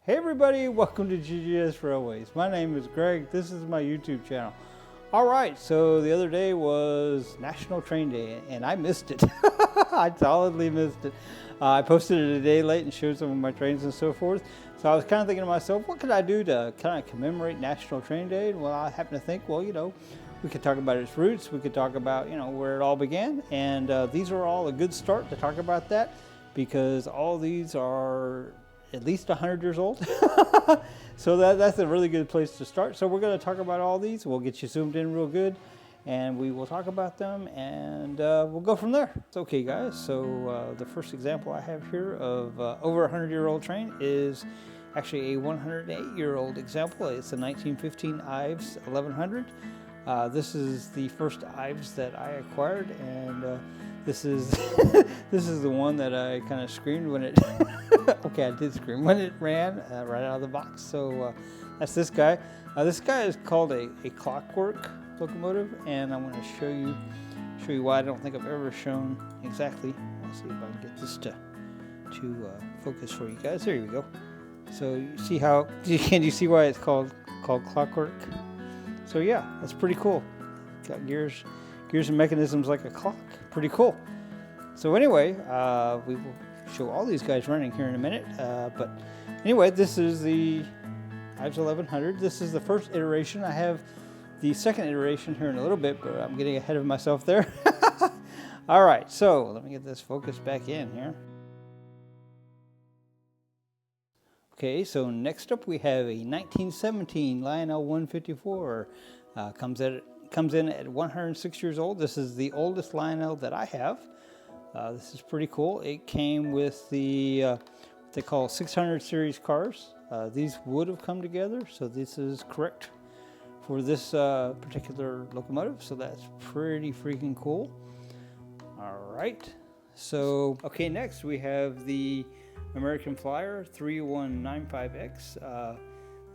Hey everybody, welcome to GGS Railways. My name is Greg. This is my YouTube channel. All right, so the other day was National Train Day and I missed it. I solidly missed it. I posted it a day late and showed some of my trains and so forth. So I was kind of thinking to myself, what could I do to kind of commemorate National Train Day? And well, I happened to think, well, we could talk about its roots. We could talk about, where it all began. And these are all a good start to talk about that because all these are at least 100 years old. So that's a really good place to start. So we're going to talk about all these. We'll get you zoomed in real good and we will talk about them and we'll go from there. It's okay, guys. So the first example I have here of over a 100-year-old train is actually a 108-year-old example. It's a 1915 Ives 1100. This is the first Ives that I acquired, and this is this is the one that I kind of screamed when it okay, I did scream when it ran right out of the box. So that's this guy. This guy is called a clockwork locomotive, and I'm going to show you why. I don't think I've ever shown exactly. Let's see if I can get this to focus for you guys. There you go. So you see how can you see why it's called clockwork? So yeah, that's pretty cool. Got gears and mechanisms like a clock. Pretty cool. So anyway, we will show all these guys running here in a minute. But anyway, this is the Ives 1100. This is the first iteration. I have the second iteration here in a little bit, but I'm getting ahead of myself there. All right, so let me get this focus back in here. Okay, so next up we have a 1917 Lionel 154. Comes in at 106 years old. This is the oldest Lionel that I have. This is pretty cool. It came with the what they call 600 series cars. These would have come together, so this is correct for this particular locomotive. So that's pretty freaking cool. All right. So okay, next we have the American Flyer 3195X.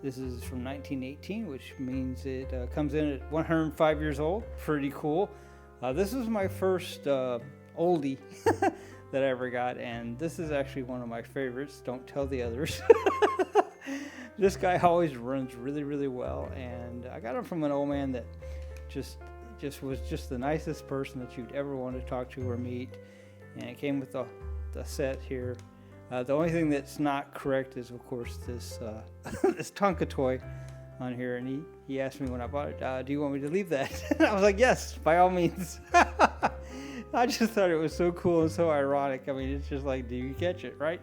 This is from 1918, which means it comes in at 105 years old. Pretty cool. This is my first oldie that I ever got, and this is actually one of my favorites. Don't tell the others. This guy always runs really, really well, and I got him from an old man that just was just the nicest person that you'd ever want to talk to or meet. And it came with the set here. The only thing that's not correct is, of course, this this Tonka toy on here. And he asked me when I bought it, do you want me to leave that? And I was like, yes, by all means. I just thought it was so cool and so ironic. I mean, it's just like, do you catch it, right?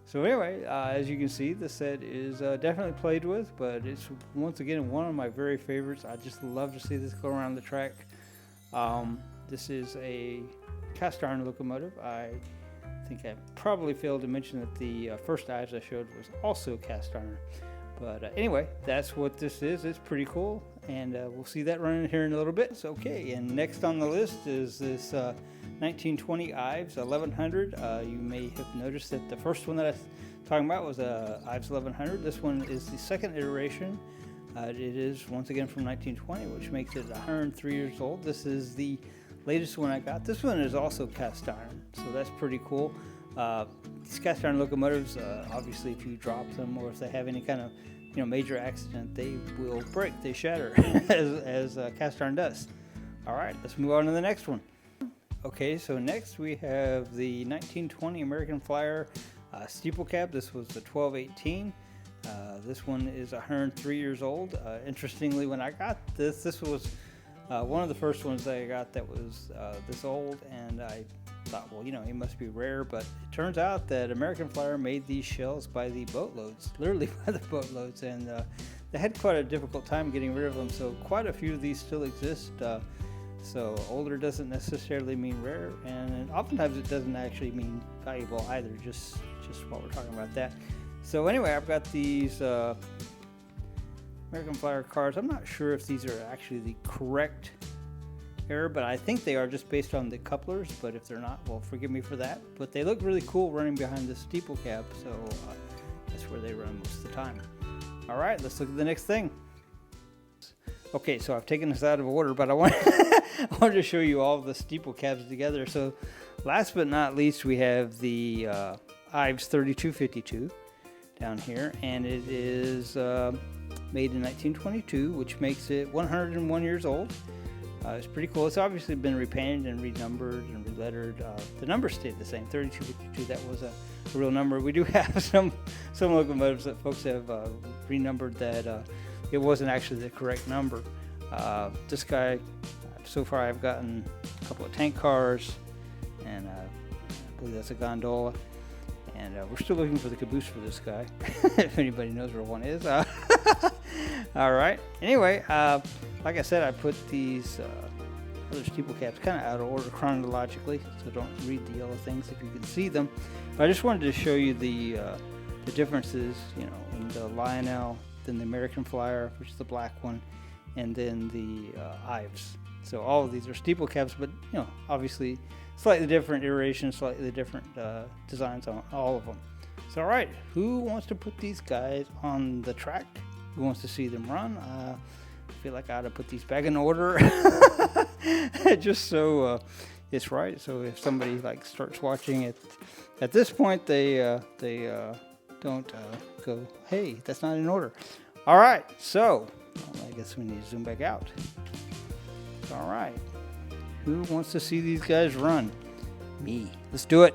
So anyway, as you can see, the set is definitely played with, but it's once again one of my very favorites. I just love to see this go around the track. This is a cast iron locomotive. I think I probably failed to mention that the first Ives I showed was also cast iron. But anyway, that's what this is. It's pretty cool, and we'll see that running here in a little bit. So, okay, and next on the list is this 1920 Ives 1100. You may have noticed that the first one that I was talking about was Ives 1100. This one is the second iteration. It is, once again, from 1920, which makes it 103 years old. This is the latest one I got. This one is also cast iron, so that's pretty cool. These cast iron locomotives, obviously, if you drop them or if they have any kind of major accident, they will break, they shatter, as cast iron does. All right, let's move on to the next one. Okay, so next we have the 1920 American Flyer steeple cab. This was the 1218. This one is 103 years old. Interestingly, when I got this was one of the first ones that I got that was this old, and I thought, well, it must be rare, but it turns out that American Flyer made these shells by the boatloads, literally by the boatloads, and they had quite a difficult time getting rid of them, so quite a few of these still exist. So older doesn't necessarily mean rare, and oftentimes it doesn't actually mean valuable either, just while we're talking about that. So anyway, I've got these American Flyer cars. I'm not sure if these are actually the correct error, but I think they are just based on the couplers, but if they're not, well, forgive me for that. But they look really cool running behind the steeple cab, so that's where they run most of the time. All right, let's look at the next thing. Okay, so I've taken this out of order, but I wanted to show you all the steeple cabs together. So last but not least, we have the Ives 3252. down here, and it is made in 1922, which makes it 101 years old. It's pretty cool. It's obviously been repainted and renumbered and relettered. The numbers stayed the same, 3252. That was a real number. We do have some locomotives that folks have renumbered that it wasn't actually the correct number. This guy, so far I've gotten a couple of tank cars, and I believe that's a gondola. And we're still looking for the caboose for this guy, if anybody knows where one is. All right. Anyway, like I said, I put these other steeple caps kind of out of order chronologically, so don't read the yellow things if you can see them. But I just wanted to show you the differences, you know, in the Lionel, then the American Flyer, which is the black one, and then the Ives. So all of these are steeple caps, but you know, obviously slightly different iterations, slightly different designs on all of them. So all right, who wants to put these guys on the track? Who wants to see them run? I feel like I ought to put these back in order just so it's right. So if somebody like starts watching it at this point, they don't go, hey, that's not in order. All right, so well, I guess we need to zoom back out. All right, who wants to see these guys run? Me. Let's do it.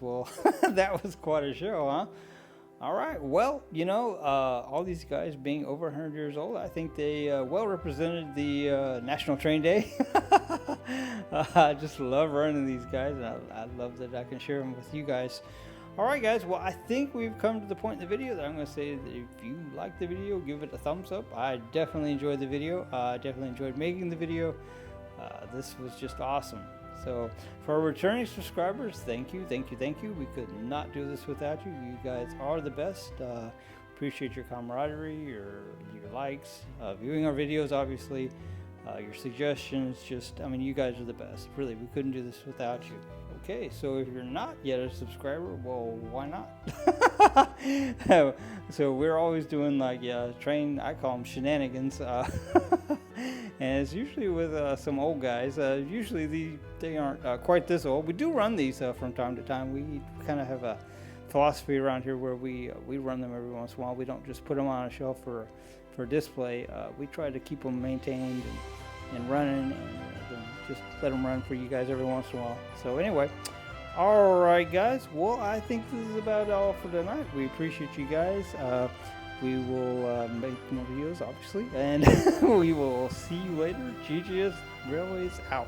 Well, that was quite a show, huh? All right. Well, you know, all these guys being over 100 years old, I think they well represented the National Train Day. I just love running these guys, and I love that I can share them with you guys. All right, guys. Well, I think we've come to the point in the video that I'm going to say that if you like the video, give it a thumbs up. I definitely enjoyed the video. I definitely enjoyed making the video. This was just awesome. So for our returning subscribers, thank you. We could not do this without you. You guys are the best. Appreciate your camaraderie, your likes, viewing our videos, obviously, your suggestions. Just, I mean, you guys are the best. Really, we couldn't do this without you. Okay, so if you're not yet a subscriber, well, why not? So we're always doing like train, I call them shenanigans. And it's usually with some old guys. Usually they aren't quite this old. We do run these from time to time. We kind of have a philosophy around here where we run them every once in a while. We don't just put them on a shelf for display. We try to keep them maintained and running, and then just let them run for you guys every once in a while. So anyway, all right, guys. Well, I think this is about all for tonight. We appreciate you guys. We will make more videos, obviously, and we will see you later. GGS Railways out.